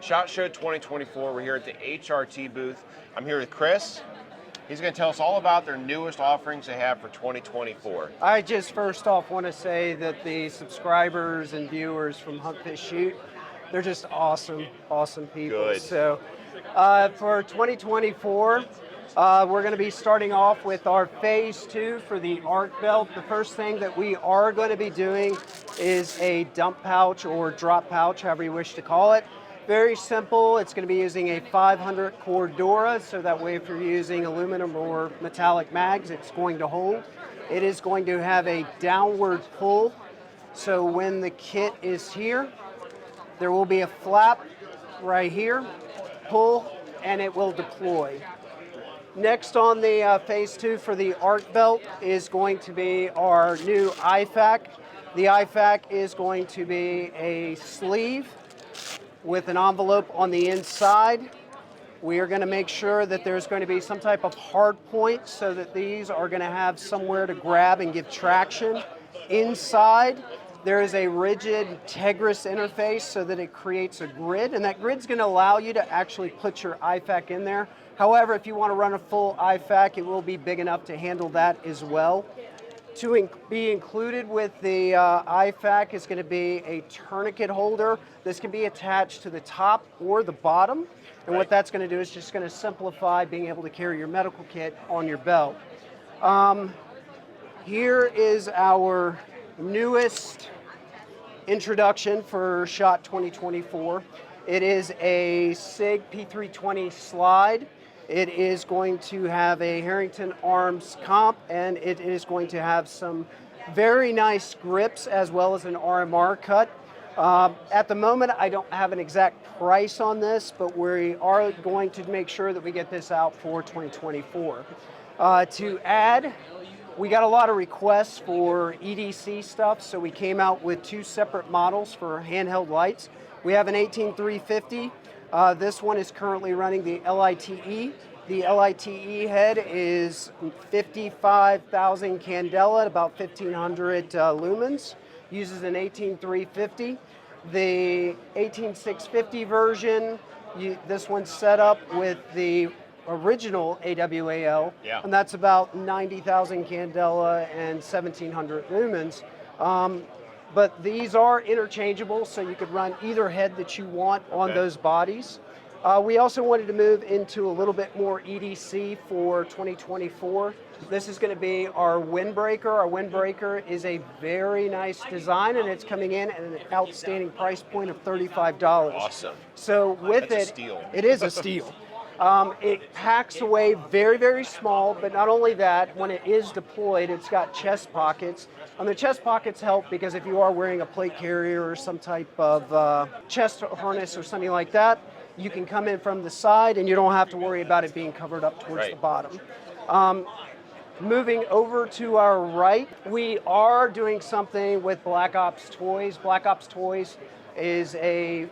SHOT Show 2024. We're here at the HRT booth. I'm here with Chris. He's going to tell us all about their newest offerings they have for 2024. I just first off want to say that the subscribers and viewers from Hunt Fish Shoot, they're just awesome people. Good. So for 2024, we're going to be starting off with our phase 2 for the arc belt. The first thing that we are going to be doing is a dump pouch or drop pouch, however you wish to call it. Very simple. It's going to be using a 500 core Dora, so that way if you're using aluminum or metallic mags, it's going to hold. It is going to have a downward pull, so when the kit is here, there will be a flap right here, pull, and it will deploy. Next on the phase 2 for the arc belt is going to be our new IFAK. The IFAK is going to be a sleeve with an envelope on the inside. We are going to make sure that there's going to be some type of hard point so that these are going to have somewhere to grab and give traction. Inside, there is a rigid Tegris interface so that it creates a grid, and that grid's going to allow you to actually put your IFAK in there. However, if you want to run a full IFAK, it will be big enough to handle that as well. To be included with the IFAK is going to be a tourniquet holder. This can be attached to the top or the bottom. And what that's going to do is just going to simplify being able to carry your medical kit on your belt. Here is our newest introduction for SHOT 2024. It is a SIG P320 slide. It is going to have a Herrington Arms comp, and it is going to have some very nice grips as well as an RMR cut. At the moment, I don't have an exact price on this, but we are going to make sure that we get this out for 2024. To add, we got a lot of requests for EDC stuff, so we came out with 2 separate models for handheld lights. We have an 18350. This one is currently running the LITE. The LITE head is 55,000 candela at about 1,500 lumens. Uses an 18350. The 18650 version, this one's set up with the original AWAL, and that's about 90,000 candela and 1,700 lumens. But these are interchangeable, so you could run either head that you want on those bodies. We also wanted to move into a little bit more EDC for 2024. This is going to be our Windbreaker. Our Windbreaker is a very nice design, and it's coming in at an outstanding price point of $35. Awesome. So with That's a steal. it is a steal. It packs away very, very small, but not only that, when it is deployed, it's got chest pockets. And the chest pockets help because if you are wearing a plate carrier or some type of chest harness or something like that, you can come in from the side and you don't have to worry about it being covered up towards the bottom. Moving over to our right, we are doing something with Black Ops Toys. Black Ops Toys is a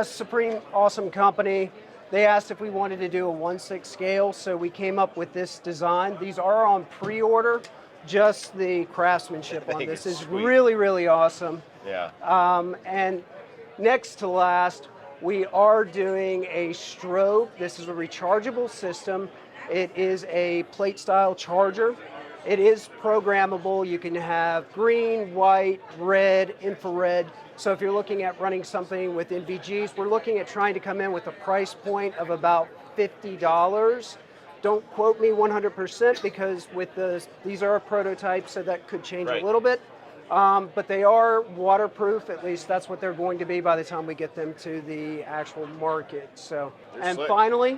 supreme awesome company. They asked if we wanted to do a 1/6 scale, so we came up with this design. These are on pre-order. Just the craftsmanship on this is really, really awesome. Yeah. And next to last, we are doing a strobe. This is a rechargeable system. It is a plate style charger. It is programmable. You can have green, white, red, infrared. So if you're looking at running something with NVGs, we're looking at trying to come in with a price point of about $50. Don't quote me 100% because with these are a prototype, so that could change a little bit. But they are waterproof, at least that's what they're going to be by the time we get them to the actual market. So, and finally,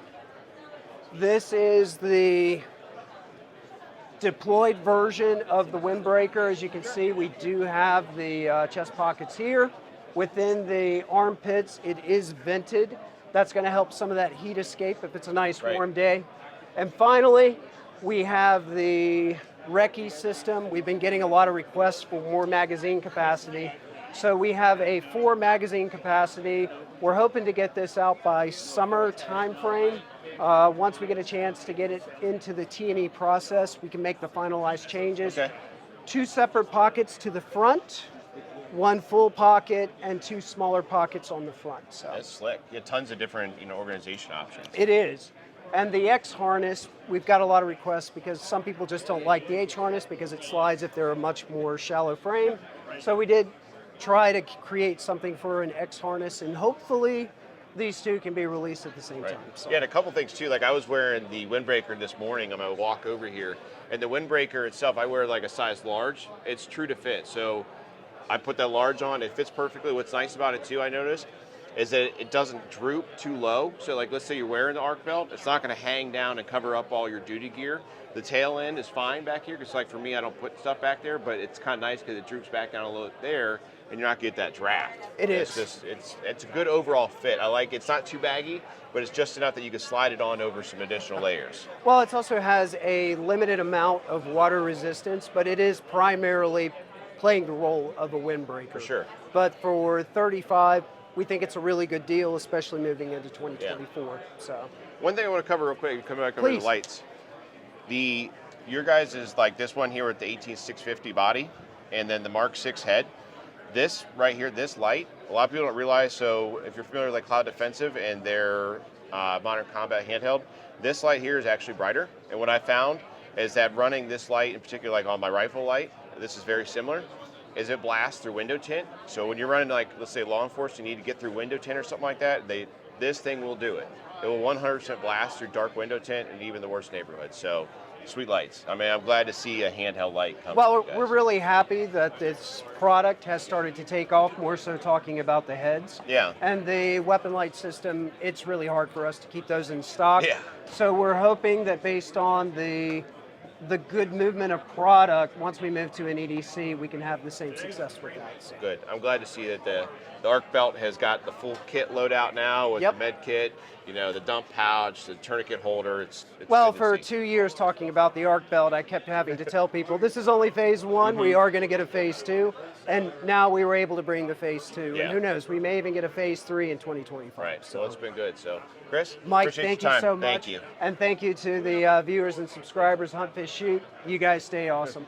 this is the deployed version of the Windbreaker. As you can see, we do have the chest pockets here. Within the armpits, it is vented. That's going to help some of that heat escape if it's a nice warm day. And finally, we have the recce system. We've been getting a lot of requests for more magazine capacity. So we have a 4 magazine capacity. We're hoping to get this out by summer timeframe. Once we get a chance to get it into the T&E process, we can make the finalized changes. 2 separate pockets to the front. one full pocket and two smaller pockets on the front. So That's slick. You have tons of different, organization options. it is. And the X harness, we've got a lot of requests because some people just don't like the H harness because it slides if they're a much more shallow frame. So we did try to create something for an X harness, and hopefully these two can be released at the same time. So. Yeah, and a couple things too. Like I was wearing the Windbreaker this morning on my walk over here, and the Windbreaker itself, I wear like a size large. It's true to fit. So I put that large on. It fits perfectly. What's nice about it too, I noticed, is that it doesn't droop too low. So like, let's say you're wearing the arc belt, it's not gonna hang down and cover up all your duty gear. The tail end is fine back here, because like for me, I don't put stuff back there, but it's kind of nice because it droops back down a little bit there, and you're not gonna get that draft. It's just, it's a good overall fit. I like it. It's not too baggy, but it's just enough that you can slide it on over some additional layers. Well, it also has a limited amount of water resistance, but it is primarily playing the role of a windbreaker. For sure. But for 35, we think it's a really good deal, especially moving into 2024. Yeah. So one thing I want to cover real quick, coming back over to the lights. Your guys is like this one here with the 18650 body, and then the Mark 6 head. This right here, this light, a lot of people don't realize. So if you're familiar with like Cloud Defensive and their Modern Combat handheld, this light here is actually brighter. And what I found is that running this light in particular, like on my rifle light, this is very similar, is it blasts through window tint. So when you're running like, let's say law enforcement, you need to get through window tint or something like that, this thing will do it. It will 100% blast through dark window tint and even the worst neighborhoods. So sweet lights. I mean, I'm glad to see a handheld light come. Well, we're really happy that this product has started to take off, more so talking about the heads. Yeah. And the weapon light system, it's really hard for us to keep those in stock. Yeah. So we're hoping that based on the good movement of product, once we move to an EDC, we can have the same success with that. So. Good. I'm glad to see that the arc belt has got the full kit loadout now with the med kit, the dump pouch, the tourniquet holder. It's well, for 2 years talking about the arc belt, I kept having to tell people this is only phase one. We are going to get a phase two, and now we were able to bring the phase two. Yeah. And who knows, we may even get a phase three in 2025. Right. So it's been good. So Chris, Mike, appreciate thank your you time. so much. Thank you. And thank you to the viewers and subscribers. Hunt, Fish, Shoot. You guys stay awesome.